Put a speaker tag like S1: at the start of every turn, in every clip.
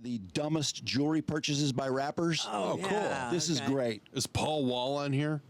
S1: the dumbest jewelry purchases by rappers.
S2: Oh,
S3: yeah,
S2: cool.
S1: This is great.
S2: Is Paul Wall on here?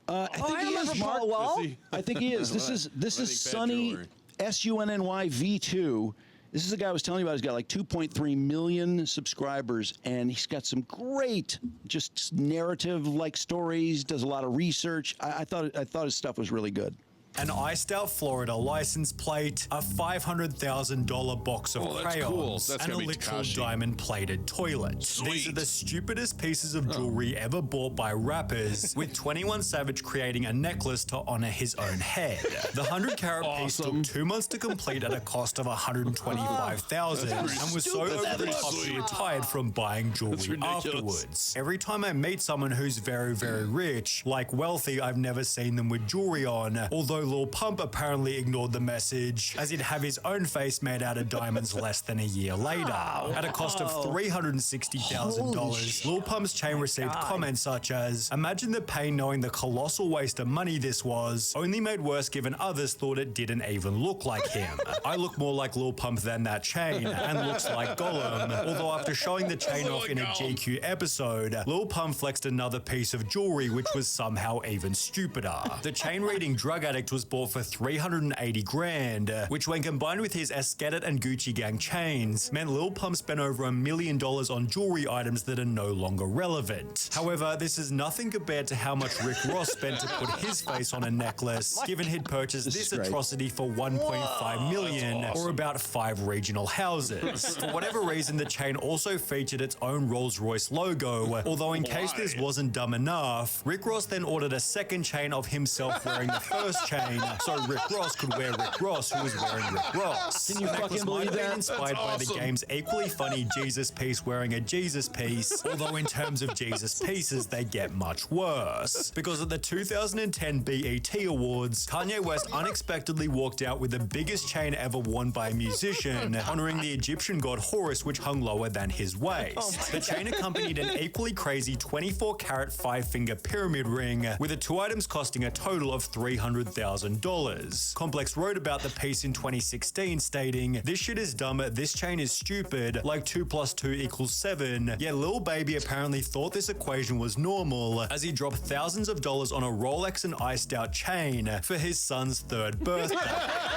S1: I think he
S3: remember
S1: is, Mark.
S3: Paul Wall.
S2: Is he?
S1: I think he is. This is
S2: I think
S1: Sonny
S2: bad jewelry.
S1: Sunny V2. This is the guy I was telling you about. He's got like 2.3 million subscribers, and he's got some great, just narrative-like stories. Does a lot of research. I thought his stuff was really good.
S4: An iced out Florida license plate, a $500,000 box of
S2: Oh, that's
S4: crayons,
S2: cool. That's
S4: and a
S2: gonna be
S4: literal
S2: Tekashi.
S4: diamond plated toilet.
S2: Sweet.
S4: These are the stupidest pieces of jewelry ever bought by rappers, with 21 Savage creating a necklace to honor his own head. The 100 carat piece
S2: Awesome.
S4: took 2 months to complete at a cost of $125,000 and was so over the top he retired from buying jewelry
S2: ridiculous.
S4: afterwards. Every time I meet someone who's very, very rich, like wealthy, I've never seen them with jewelry on, although Lil Pump apparently ignored the message, as he'd have his own face made out of diamonds less than a year later. At a cost of $360,000, Lil Pump's chain received comments such as, "Imagine the pain knowing the colossal waste of money this was, only made worse given others thought it didn't even look like him. I look more like Lil Pump than that chain, and looks like Gollum." Although after showing the chain off in a GQ episode, Lil Pump flexed another piece of jewelry which was somehow even stupider. The chain reading Drug Addict was bought for $380,000, which when combined with his Esketit and Gucci Gang chains, meant Lil Pump spent over $1 million on jewelry items that are no longer relevant. However, this is nothing compared to how much Rick Ross spent to put his face on a necklace, given he'd purchased this atrocity for $1.5 million, or about 5 regional houses. For whatever reason, the chain also featured its own Rolls-Royce logo, although in case this wasn't dumb enough, Rick Ross then ordered a second chain of himself wearing the first chain, so Rick Ross could wear Rick Ross, who was wearing Rick Ross.
S1: Can you fucking
S4: might
S1: believe
S4: have been
S1: that?
S4: inspired by the game's equally funny Jesus piece wearing a Jesus piece, although in terms of Jesus pieces, they get much worse. Because at the 2010 BET Awards, Kanye West unexpectedly walked out with the biggest chain ever worn by a musician, honoring the Egyptian god Horus, which hung lower than his waist. The chain accompanied an equally crazy 24-carat 5-finger pyramid ring, with the 2 items costing a total of $300,000. Complex wrote about the piece in 2016, stating, "This shit is dumb, this chain is stupid, like 2 + 2 = 7. Yet Lil Baby apparently thought this equation was normal, as he dropped thousands of dollars on a Rolex and iced out chain for his son's 3rd birthday.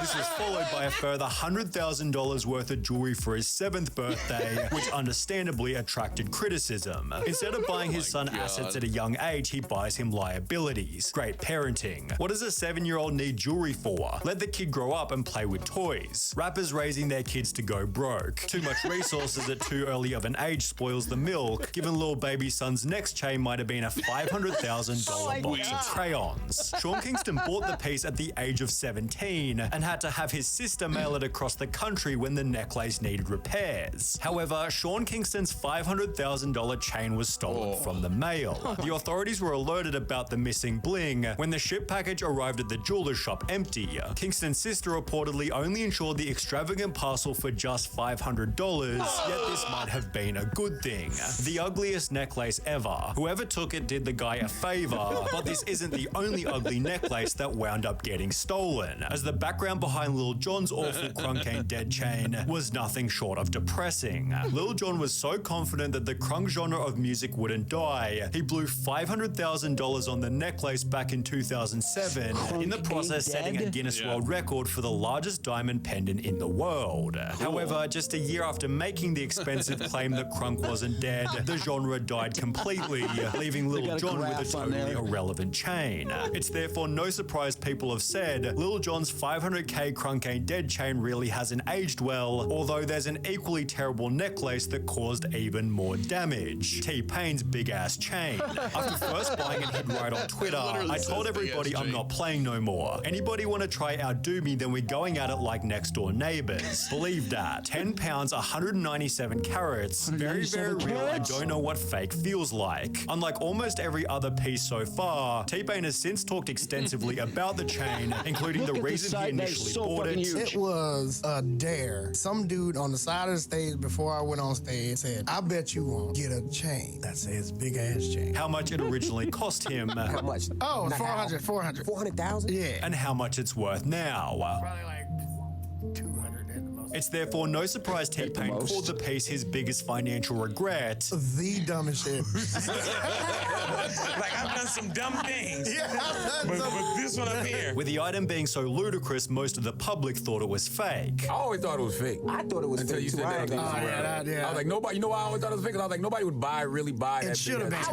S4: This was followed by a further $100,000 worth of jewelry for his 7th birthday, which understandably attracted criticism. Instead of buying his son assets at a young age, he buys him liabilities. Great parenting. What does a 7-year-old need jewelry for? Let the kid grow up and play with toys. Rappers raising their kids to go broke. Too much resources at too early of an age spoils the milk, given Lil Baby's son's next chain might have been a $500,000 box of crayons. Sean Kingston bought the piece at the age of 17 and had to have his sister mail it across the country when the necklace needed repairs. However, Sean Kingston's $500,000 chain was stolen from the mail. The authorities were alerted about the missing bling when the ship package arrived at the jeweler's shop empty. Kingston's sister reportedly only insured the extravagant parcel for just $500, yet this might have been a good thing. The ugliest necklace ever. Whoever took it did the guy a favor, but this isn't the only ugly necklace that wound up getting stolen, as the background behind Lil Jon's awful Crunk Ain't Dead chain was nothing short of depressing. Lil Jon was so confident that the crunk genre of music wouldn't die, he blew $500,000 on the necklace back in 2007, in the process setting a Guinness World Record for the largest diamond pendant in the world. However, just a year after making the expensive claim that crunk wasn't dead, the genre died completely, leaving Lil Jon with a totally irrelevant chain. It's therefore no surprise people have said Lil Jon's $500K Crunk Ain't Dead chain really hasn't aged well, although there's an equally terrible necklace that caused even more damage. T-Pain's big-ass chain. After first buying it, he'd write on Twitter, "I told everybody I'm not playing no more. Anybody want to try outdo me, then we're going at it like next door neighbors." Believe that. 10 pounds, 197 carats. Very, very real. I don't know what fake feels like. Unlike almost every other piece so far, T-Pain has since talked extensively about the chain, including the reason he initially bought it.
S5: It was a dare. Some dude on the side of the stage before I went on stage said, "I bet you won't get a chain that says big ass chain."
S4: How much it originally cost him.
S3: How much?
S5: Oh, 400.
S3: 400,000?
S5: Yeah.
S4: And how much it's worth now.
S5: Probably like 200 at the most.
S4: It's therefore no surprise T-Pain
S1: most.
S4: called the piece his biggest financial regret.
S5: The dumbest shit.
S2: Like, I've done some dumb things.
S5: Yeah,
S2: But this one up here.
S4: With the item being so ludicrous, most of the public thought it was fake.
S3: I always thought it was fake.
S6: I thought it was
S3: Until
S6: fake
S3: you
S6: too.
S3: said
S6: I
S3: that.
S6: ain't gonna
S5: Oh,
S6: lie.
S5: yeah.
S3: I was like, nobody, you know why I always thought it was fake? 'Cause I was like, nobody would really buy that.
S5: It should have been. I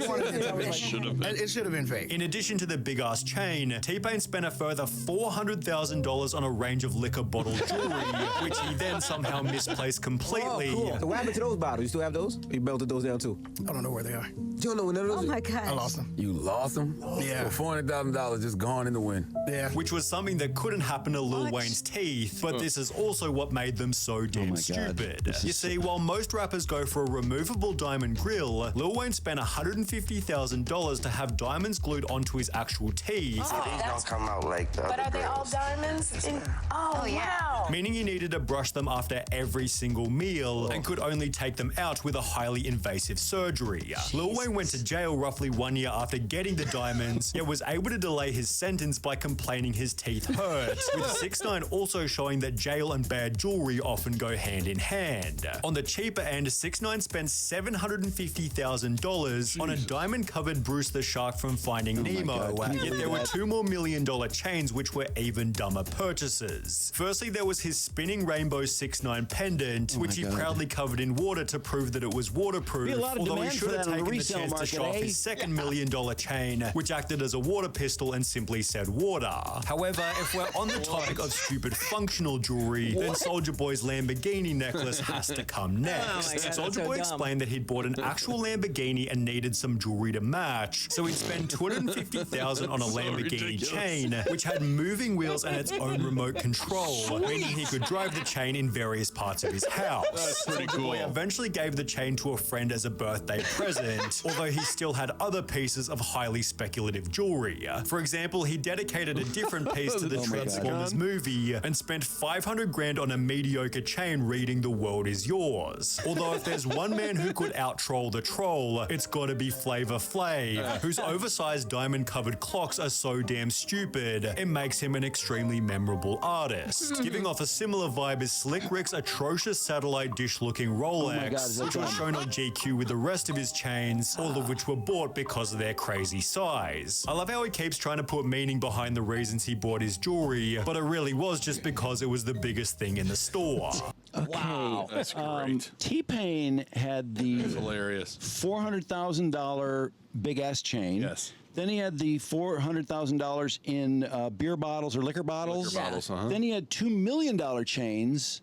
S5: wanted it to be. It should have been fake.
S4: In addition to the big-ass chain, T-Pain spent a further $400,000 on a range of liquor bottle jewelry, which he then somehow misplaced completely.
S6: Oh, cool. So what happened to those bottles? You still have those? Or you melted those down too?
S5: I don't know where they are.
S6: You don't know when none of those?
S7: Oh my
S5: I
S7: God.
S5: lost them.
S3: You lost them?
S5: Yeah.
S3: For $400,000 just gone in the wind.
S5: Yeah.
S4: Which was something that couldn't happen to Lil Wayne's teeth, but this is also what made them so damn
S1: my God.
S4: stupid.
S1: This
S4: You
S1: is
S4: see, while most rappers go for a removable diamond grill, Lil Wayne spent $150,000 to have diamonds glued onto his actual teeth,
S8: These don't come out like the
S9: But
S8: other
S9: are they all
S8: girls.
S9: diamonds? Oh, wow.
S4: meaning you needed to brush them after every single meal and could only take them out with a highly invasive surgery. Lil Wayne went to jail roughly 1 year after getting the diamonds, yet was able to delay his sentence by complaining his teeth hurt, with 6ix9ine also showing that jail and bad jewelry often go hand in hand. On the cheaper end, 6ix9ine spent $750,000 on a diamond-covered Bruce the Shark from Finding Nemo,
S1: God, can you
S4: yet there
S1: believe
S4: were
S1: that?
S4: 2 more $1 million chains which were even dumber purchases. Firstly, there was his spinning rainbow 6ix9ine pendant, which he
S1: God.
S4: proudly covered in water to prove that it was waterproof,
S1: Be a lot of
S4: although he
S1: demand
S4: should
S1: for
S4: have
S1: that on the
S4: taken the
S1: resale
S4: chance to
S1: market,
S4: show off
S1: eh?
S4: his second $1 million chain, which acted as a water pistol and simply said water. However, if we're on the topic of stupid functional jewelry, then Soulja Boy's Lamborghini necklace has to come next.
S7: God, that's
S4: Soulja
S7: so
S4: Boy
S7: dumb.
S4: explained that he'd bought an actual Lamborghini and needed some jewelry to match, so he'd spend $250,000 on a Lamborghini chain, which had moving wheels and its own remote control, meaning he could drive the chain in various parts of his house.
S10: That's pretty
S4: Soulja Boy
S10: cool.
S4: eventually gave the chain to a friend as a birthday present, although he still had other pieces of highly speculative jewelry. For example, he dedicated a different piece to the
S1: Oh my God.
S4: Transformers movie and spent $500 grand on a mediocre chain reading "The World Is Yours." Although if there's one man who could out-troll the troll, it's gotta be Flavor Flav, whose oversized diamond-covered clocks are so damn stupid, it makes him an extremely memorable artist. Giving off a similar vibe is Slick Rick's atrocious satellite dish-looking Rolex,
S1: God, is that
S4: which was
S1: dumb?
S4: shown on GQ with the rest of his chains, all of which were bought because of their crazy size. I love how he keeps trying to put meaning behind the reasons he bought his jewelry, but it really was just because it was the biggest thing in the store.
S1: Okay.
S10: That's great.
S1: T-Pain had the
S10: Hilarious.
S1: $400,000 big ass chain.
S10: Yes.
S1: Then he had the $400,000 in beer bottles or liquor bottles.
S10: Liquor bottles, uh-huh.
S1: Then he had $2 million chains.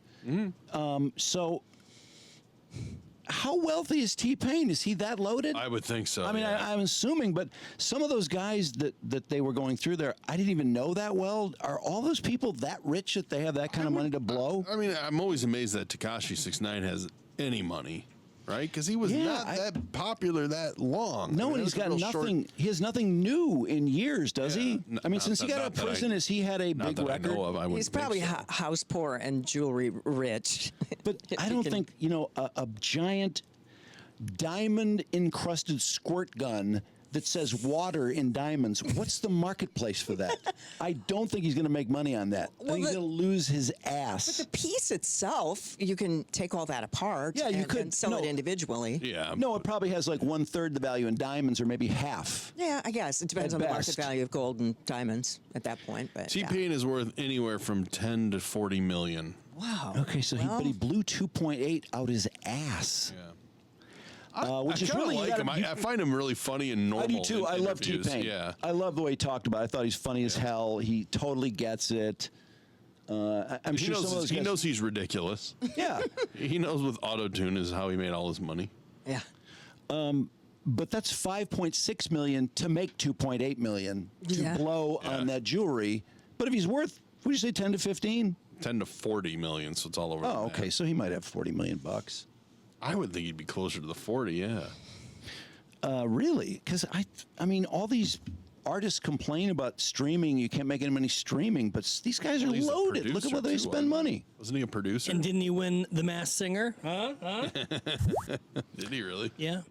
S1: So, how wealthy is T-Pain? Is he that loaded?
S10: I would think so.
S1: I mean,
S10: yeah.
S1: I'm assuming, but some of those guys that they were going through there, I didn't even know that well. Are all those people that rich that they have that kind of money to blow?
S10: I mean, I'm always amazed that Tekashi 6ix9ine has any money, right? Because he was
S1: Yeah,
S10: not that popular that long.
S1: No,
S10: I mean,
S1: and
S10: it
S1: he's
S10: was a
S1: got
S10: real short-
S1: nothing. He has nothing new in years, does he?
S10: Yeah,
S1: I mean,
S10: not
S1: since he
S10: that-
S1: got out
S10: not
S1: of
S10: that I-
S1: prison, has he had a
S10: Not
S1: big
S10: that I
S1: record?
S10: know of. I wouldn't
S7: He's
S10: think
S7: probably
S10: so.
S7: house poor and jewelry rich.
S1: But
S7: If
S1: I
S7: he
S1: don't
S7: can-
S1: think a giant diamond encrusted squirt gun that says water in diamonds. What's the marketplace for that? I don't think he's going to make money on that. I
S7: Well,
S1: think he's
S7: the-
S1: going to lose his ass.
S7: The piece itself, you can take all that apart.
S1: Yeah, you
S7: and,
S1: could-
S7: and sell
S1: no.
S7: it individually.
S10: Yeah.
S1: No, it probably has like 1/3 the value in diamonds, or maybe half.
S7: Yeah, I guess it depends
S1: At
S7: on the
S1: best.
S7: market value of gold and diamonds at that point. But yeah.
S10: T-Pain is worth anywhere from 10 to 40 million.
S7: Wow.
S1: Okay, so but he blew 2.8 out his ass.
S10: Yeah.
S1: Which
S10: I
S1: is
S10: kinda
S1: really
S10: like him. I find him really funny and normal.
S1: I do too.
S10: in
S1: I love
S10: interviews.
S1: T-Pain.
S10: Yeah.
S1: I love the way he talked about it. I thought he's funny as hell. He totally gets it. I'm
S10: He
S1: sure some of
S10: knows,
S1: those
S10: he
S1: guys.
S10: knows he's ridiculous.
S1: Yeah,
S10: He knows with auto-tune is how he made all his money.
S7: Yeah.
S1: but that's 5.6 million to make 2.8 million to
S7: Yeah.
S1: blow on that jewelry. But if he's worth, would you say 10 to 15?
S10: 10 to 40 million, so it's all over.
S1: Oh,
S10: the
S1: okay.
S10: map.
S1: So he might have 40 million bucks.
S10: I would think he'd be closer to the 40, yeah.
S1: Really? Because I mean, all these artists complain about streaming. You can't make any money streaming, but these guys are
S10: Well, he's a
S1: loaded. Look at
S10: producer,
S1: what they
S10: too,
S1: spend
S10: wasn't he?
S1: money.
S10: Wasn't he a producer?
S11: And didn't he win The Masked Singer? Huh?
S10: Did he really?
S11: Yeah.